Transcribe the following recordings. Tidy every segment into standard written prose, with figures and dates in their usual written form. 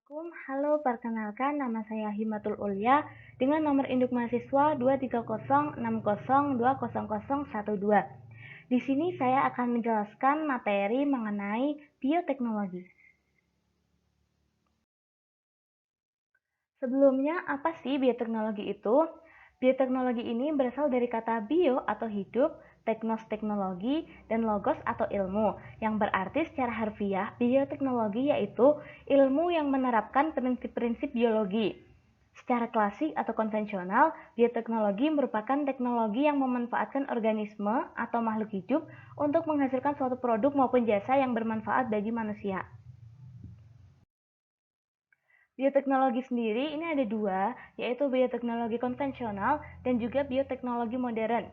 Assalamualaikum, halo perkenalkan nama saya Himatul Ulya dengan nomor induk mahasiswa 23060200012. Di sini saya akan menjelaskan materi mengenai bioteknologi. Sebelumnya, apa sih bioteknologi itu? Bioteknologi ini berasal dari kata bio atau hidup, teknos teknologi, dan logos atau ilmu, yang berarti secara harfiah bioteknologi yaitu ilmu yang menerapkan prinsip-prinsip biologi. Secara klasik atau konvensional, bioteknologi merupakan teknologi yang memanfaatkan organisme atau makhluk hidup untuk menghasilkan suatu produk maupun jasa yang bermanfaat bagi manusia. Bioteknologi sendiri ini ada dua, yaitu bioteknologi konvensional dan juga bioteknologi modern.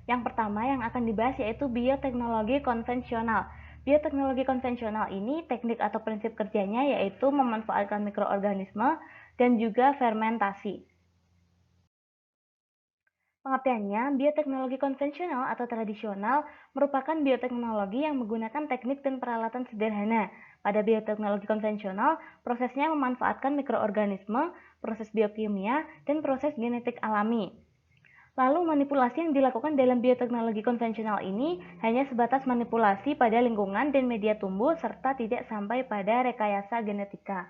Yang pertama yang akan dibahas yaitu bioteknologi konvensional. Bioteknologi konvensional ini teknik atau prinsip kerjanya yaitu memanfaatkan mikroorganisme dan juga fermentasi. Pengertiannya, bioteknologi konvensional atau tradisional merupakan bioteknologi yang menggunakan teknik dan peralatan sederhana. Pada bioteknologi konvensional, prosesnya memanfaatkan mikroorganisme, proses biokimia, dan proses genetik alami. Lalu manipulasi yang dilakukan dalam bioteknologi konvensional ini hanya sebatas manipulasi pada lingkungan dan media tumbuh serta tidak sampai pada rekayasa genetika.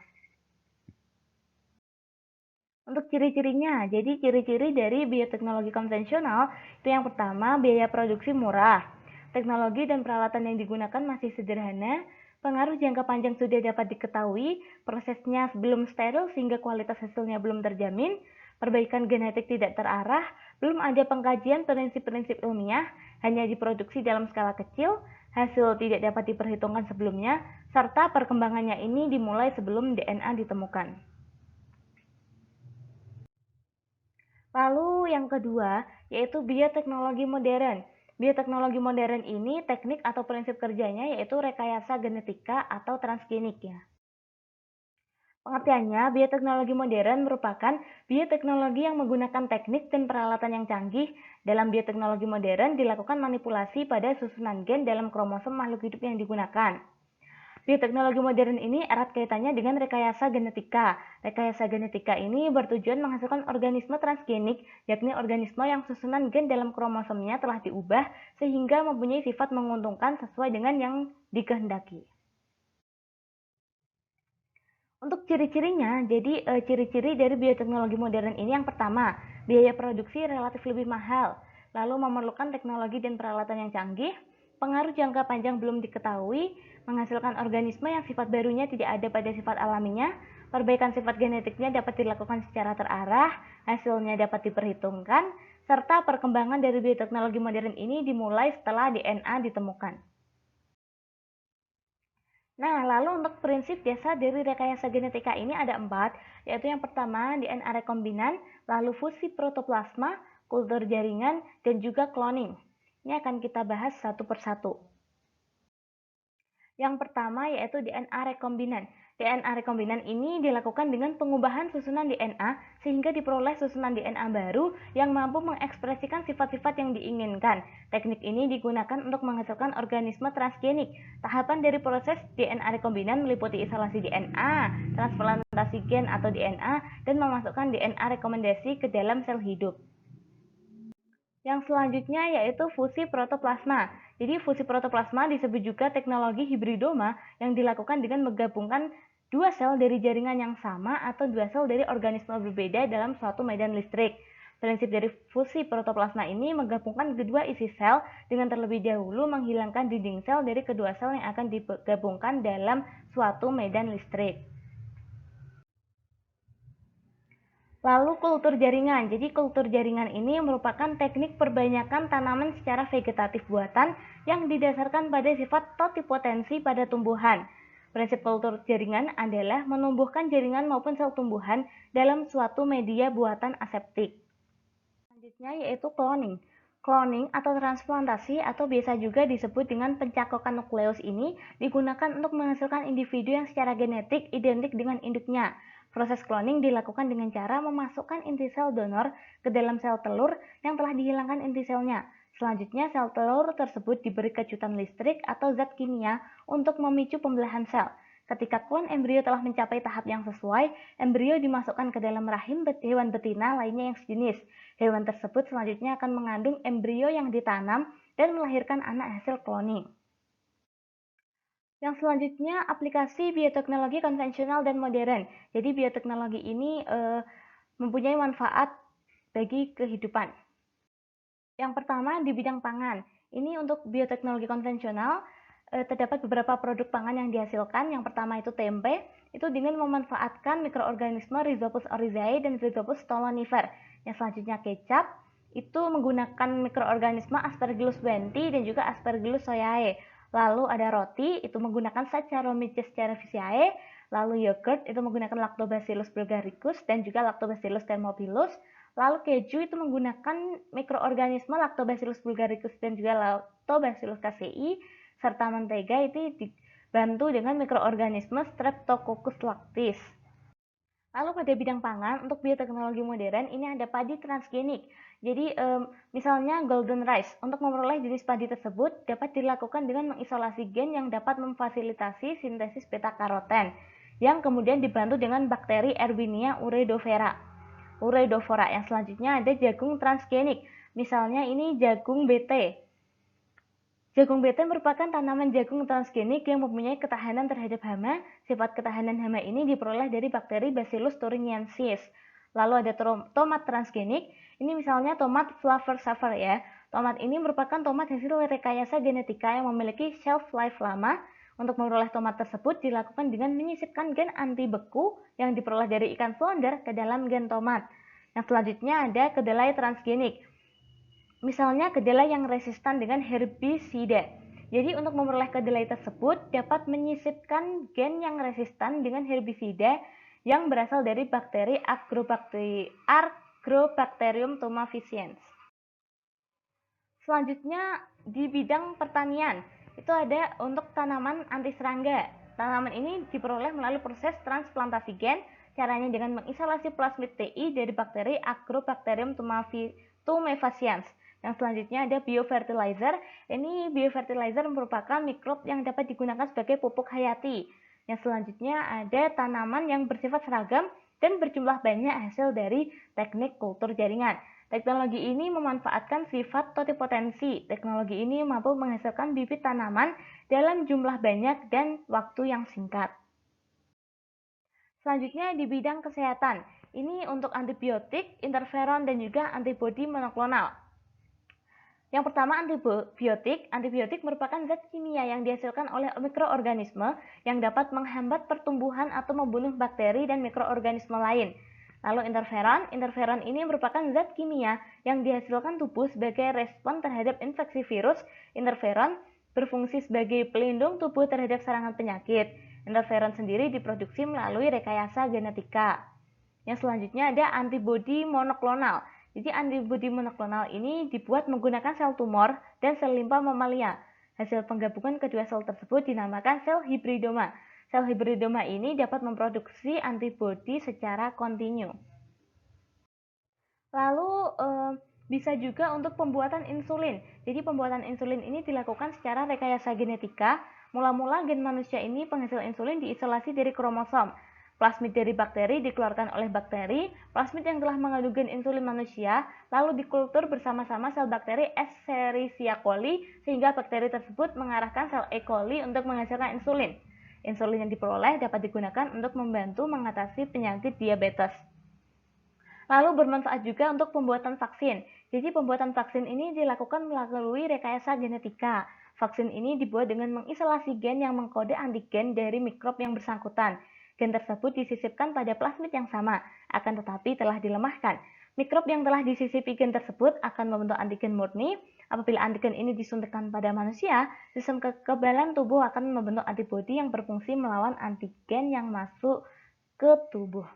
Untuk ciri-cirinya, jadi ciri-ciri dari bioteknologi konvensional itu yang pertama biaya produksi murah, teknologi dan peralatan yang digunakan masih sederhana, pengaruh jangka panjang sudah dapat diketahui, prosesnya belum steril sehingga kualitas hasilnya belum terjamin, perbaikan genetik tidak terarah, belum ada pengkajian prinsip-prinsip ilmiah, hanya diproduksi dalam skala kecil, hasil tidak dapat diperhitungkan sebelumnya, serta perkembangannya ini dimulai sebelum DNA ditemukan. Lalu yang kedua, yaitu bioteknologi modern. Bioteknologi modern ini teknik atau prinsip kerjanya yaitu rekayasa genetika atau transgenik ya. Pengertiannya, bioteknologi modern merupakan bioteknologi yang menggunakan teknik dan peralatan yang canggih. Dalam bioteknologi modern dilakukan manipulasi pada susunan gen dalam kromosom makhluk hidup yang digunakan. Bioteknologi modern ini erat kaitannya dengan rekayasa genetika. Rekayasa genetika ini bertujuan menghasilkan organisme transgenik, yakni organisme yang susunan gen dalam kromosomnya telah diubah sehingga mempunyai sifat menguntungkan sesuai dengan yang dikehendaki. Untuk ciri-cirinya, jadi ciri-ciri dari bioteknologi modern ini yang pertama, biaya produksi relatif lebih mahal, lalu memerlukan teknologi dan peralatan yang canggih, pengaruh jangka panjang belum diketahui, menghasilkan organisme yang sifat barunya tidak ada pada sifat alaminya, perbaikan sifat genetiknya dapat dilakukan secara terarah, hasilnya dapat diperhitungkan, serta perkembangan dari bioteknologi modern ini dimulai setelah DNA ditemukan. Nah, lalu untuk prinsip dasar dari rekayasa genetika ini ada 4, yaitu yang pertama DNA rekombinan, lalu fusi protoplasma, kultur jaringan, dan juga cloning. Ini akan kita bahas satu persatu. Yang pertama yaitu DNA rekombinan. DNA rekombinan ini dilakukan dengan pengubahan susunan DNA sehingga diperoleh susunan DNA baru yang mampu mengekspresikan sifat-sifat yang diinginkan. Teknik ini digunakan untuk menghasilkan organisme transgenik. Tahapan dari proses DNA rekombinan meliputi isolasi DNA, transplantasi gen atau DNA, dan memasukkan DNA rekomendasi ke dalam sel hidup. Yang selanjutnya yaitu fusi protoplasma. Jadi fusi protoplasma disebut juga teknologi hibridoma yang dilakukan dengan menggabungkan dua sel dari jaringan yang sama atau dua sel dari organisme berbeda dalam suatu medan listrik. Prinsip dari fusi protoplasma ini menggabungkan kedua isi sel dengan terlebih dahulu menghilangkan dinding sel dari kedua sel yang akan digabungkan dalam suatu medan listrik. Lalu kultur jaringan. Jadi kultur jaringan ini merupakan teknik perbanyakan tanaman secara vegetatif buatan yang didasarkan pada sifat totipotensi pada tumbuhan. Prinsip kultur jaringan adalah menumbuhkan jaringan maupun sel tumbuhan dalam suatu media buatan aseptik. Selanjutnya yaitu cloning. Cloning atau transplantasi atau biasa juga disebut dengan pencakokan nukleus ini digunakan untuk menghasilkan individu yang secara genetik identik dengan induknya. Proses cloning dilakukan dengan cara memasukkan inti sel donor ke dalam sel telur yang telah dihilangkan inti selnya. Selanjutnya sel telur tersebut diberi kejutan listrik atau zat kimia untuk memicu pembelahan sel. Ketika klon embrio telah mencapai tahap yang sesuai, embrio dimasukkan ke dalam rahim hewan betina lainnya yang sejenis. Hewan tersebut selanjutnya akan mengandung embrio yang ditanam dan melahirkan anak hasil cloning. Yang selanjutnya aplikasi bioteknologi konvensional dan modern. Jadi bioteknologi ini mempunyai manfaat bagi kehidupan. Yang pertama di bidang pangan. Ini untuk bioteknologi konvensional terdapat beberapa produk pangan yang dihasilkan. Yang pertama itu tempe, itu dengan memanfaatkan mikroorganisme Rhizopus oryzae dan Rhizopus stolonifer. Yang selanjutnya kecap, itu menggunakan mikroorganisme Aspergillus benthi dan juga Aspergillus soyae. Lalu ada roti, itu menggunakan Saccharomyces cerevisiae. Lalu yogurt, itu menggunakan Lactobacillus bulgaricus dan juga Lactobacillus thermophilus. Lalu keju itu menggunakan mikroorganisme Lactobacillus bulgaricus dan juga Lactobacillus casei. Serta mentega itu dibantu dengan mikroorganisme Streptococcus lactis. Lalu pada bidang pangan, untuk bioteknologi modern ini ada padi transgenik. Jadi misalnya golden rice, untuk memperoleh jenis padi tersebut dapat dilakukan dengan mengisolasi gen yang dapat memfasilitasi sintesis beta-karoten, yang kemudian dibantu dengan bakteri Erwinia uredovera. Yang selanjutnya ada jagung transgenik, misalnya ini jagung BT. Jagung BT merupakan tanaman jagung transgenik yang mempunyai ketahanan terhadap hama. Sifat ketahanan hama ini diperoleh dari bakteri Bacillus thuringiensis. Lalu ada tomat transgenik. Ini misalnya tomat flavor saver ya. Tomat ini merupakan tomat hasil rekayasa genetika yang memiliki shelf life lama. Untuk memperoleh tomat tersebut dilakukan dengan menyisipkan gen anti beku yang diperoleh dari ikan flounder ke dalam gen tomat. Yang selanjutnya ada kedelai transgenik. Misalnya kedelai yang resistan dengan herbisida. Jadi untuk memperoleh kedelai tersebut dapat menyisipkan gen yang resistan dengan herbisida yang berasal dari bakteri Agrobacterium thumavicensis. Selanjutnya di bidang pertanian, itu ada untuk tanaman anti serangga. Tanaman ini diperoleh melalui proses transplantasi gen. Caranya dengan mengisolasi plasmid TI dari bakteri Agrobacterium thumavicensis. Yang selanjutnya ada biofertilizer. Ini biofertilizer merupakan mikrob yang dapat digunakan sebagai pupuk hayati. Yang selanjutnya ada tanaman yang bersifat seragam dan berjumlah banyak hasil dari teknik kultur jaringan. Teknologi ini memanfaatkan sifat totipotensi. Teknologi ini mampu menghasilkan bibit tanaman dalam jumlah banyak dan waktu yang singkat. Selanjutnya di bidang kesehatan. Ini untuk antibiotik, interferon, dan juga antibodi monoklonal. Yang pertama antibiotik. Antibiotik merupakan zat kimia yang dihasilkan oleh mikroorganisme yang dapat menghambat pertumbuhan atau membunuh bakteri dan mikroorganisme lain. Lalu interferon ini merupakan zat kimia yang dihasilkan tubuh sebagai respon terhadap infeksi virus. Interferon berfungsi sebagai pelindung tubuh terhadap serangan penyakit. Interferon sendiri diproduksi melalui rekayasa genetika. Yang selanjutnya ada antibodi monoklonal. Jadi antibodi monoklonal ini dibuat menggunakan sel tumor dan sel limpa mamalia. Hasil penggabungan kedua sel tersebut dinamakan sel hibridoma. Sel hibridoma ini dapat memproduksi antibodi secara kontinu. Lalu bisa juga untuk pembuatan insulin. Jadi pembuatan insulin ini dilakukan secara rekayasa genetika. Mula-mula gen manusia ini penghasil insulin diisolasi dari kromosom. Plasmid dari bakteri dikeluarkan oleh bakteri. Plasmid yang telah mengandung gen insulin manusia lalu dikultur bersama-sama sel bakteri Escherichia coli sehingga bakteri tersebut mengarahkan sel E. coli untuk menghasilkan insulin. Insulin yang diperoleh dapat digunakan untuk membantu mengatasi penyakit diabetes. Lalu bermanfaat juga untuk pembuatan vaksin. Jadi pembuatan vaksin ini dilakukan melalui rekayasa genetika. Vaksin ini dibuat dengan mengisolasi gen yang mengkode antigen dari mikrob yang bersangkutan. Gen tersebut disisipkan pada plasmid yang sama, akan tetapi telah dilemahkan. Mikrob yang telah disisipi gen tersebut akan membentuk antigen murni. Apabila antigen ini disuntikkan pada manusia, sistem kekebalan tubuh akan membentuk antibodi yang berfungsi melawan antigen yang masuk ke tubuh.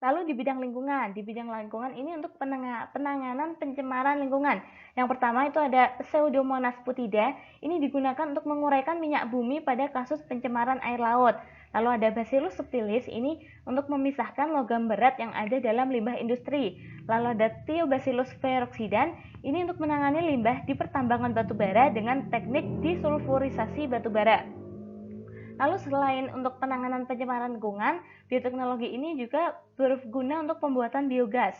Lalu di bidang lingkungan ini untuk penanganan pencemaran lingkungan. Yang pertama itu ada Pseudomonas putida. Ini digunakan untuk menguraikan minyak bumi pada kasus pencemaran air laut. Lalu ada Bacillus subtilis, ini untuk memisahkan logam berat yang ada dalam limbah industri. Lalu ada Thiobacillus peroxidan, ini untuk menangani limbah di pertambangan batubara dengan teknik disulfurisasi batubara. Lalu selain untuk penanganan pencemaran lingkungan, bioteknologi ini juga berguna untuk pembuatan biogas.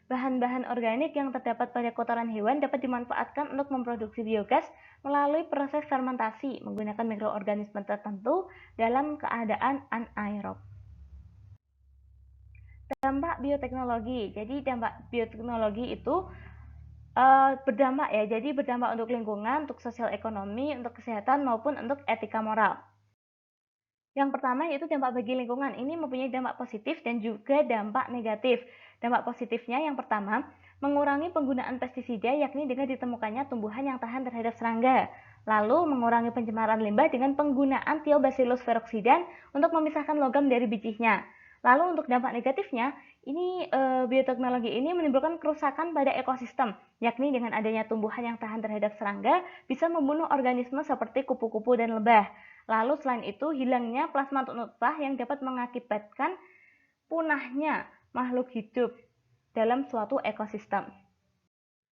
Bahan-bahan organik yang terdapat pada kotoran hewan dapat dimanfaatkan untuk memproduksi biogas melalui proses fermentasi menggunakan mikroorganisme tertentu dalam keadaan anaerob. Dampak bioteknologi. Jadi dampak bioteknologi itu berdampak ya. Jadi berdampak untuk lingkungan, untuk sosial ekonomi, untuk kesehatan maupun untuk etika moral. Yang pertama yaitu dampak bagi lingkungan. Ini mempunyai dampak positif dan juga dampak negatif. Dampak positifnya yang pertama, mengurangi penggunaan pestisida yakni dengan ditemukannya tumbuhan yang tahan terhadap serangga. Lalu mengurangi pencemaran limbah dengan penggunaan Thiobacillus feroxidan untuk memisahkan logam dari bijinya. Lalu untuk dampak negatifnya, ini bioteknologi ini menimbulkan kerusakan pada ekosistem, yakni dengan adanya tumbuhan yang tahan terhadap serangga bisa membunuh organisme seperti kupu-kupu dan lebah. Lalu selain itu, hilangnya plasma nutfah yang dapat mengakibatkan punahnya makhluk hidup dalam suatu ekosistem.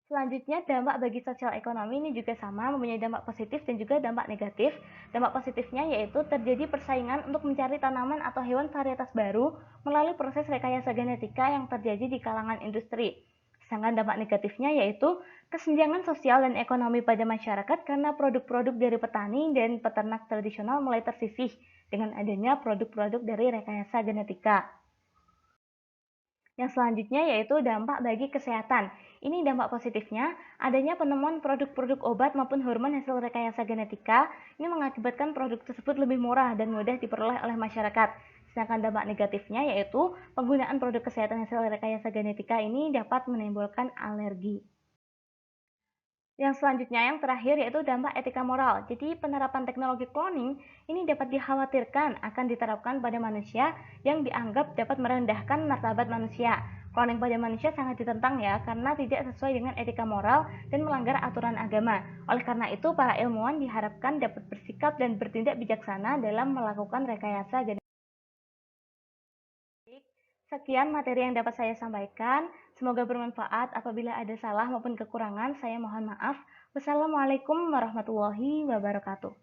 Selanjutnya, dampak bagi sosial ekonomi ini juga sama, mempunyai dampak positif dan juga dampak negatif. Dampak positifnya yaitu terjadi persaingan untuk mencari tanaman atau hewan varietas baru melalui proses rekayasa genetika yang terjadi di kalangan industri. Sedangkan dampak negatifnya yaitu kesenjangan sosial dan ekonomi pada masyarakat karena produk-produk dari petani dan peternak tradisional mulai tersisih dengan adanya produk-produk dari rekayasa genetika. Yang selanjutnya yaitu dampak bagi kesehatan. Ini dampak positifnya, adanya penemuan produk-produk obat maupun hormon hasil rekayasa genetika, ini mengakibatkan produk tersebut lebih murah dan mudah diperoleh oleh masyarakat. Sedangkan dampak negatifnya yaitu penggunaan produk kesehatan hasil rekayasa genetika ini dapat menimbulkan alergi. Yang selanjutnya yang terakhir yaitu dampak etika moral. Jadi penerapan teknologi cloning ini dapat dikhawatirkan akan diterapkan pada manusia yang dianggap dapat merendahkan martabat manusia. Cloning pada manusia sangat ditentang ya karena tidak sesuai dengan etika moral dan melanggar aturan agama. Oleh karena itu para ilmuwan diharapkan dapat bersikap dan bertindak bijaksana dalam melakukan rekayasa genetik. Sekian materi yang dapat saya sampaikan. Semoga bermanfaat. Apabila ada salah maupun kekurangan, saya mohon maaf. Wassalamualaikum warahmatullahi wabarakatuh.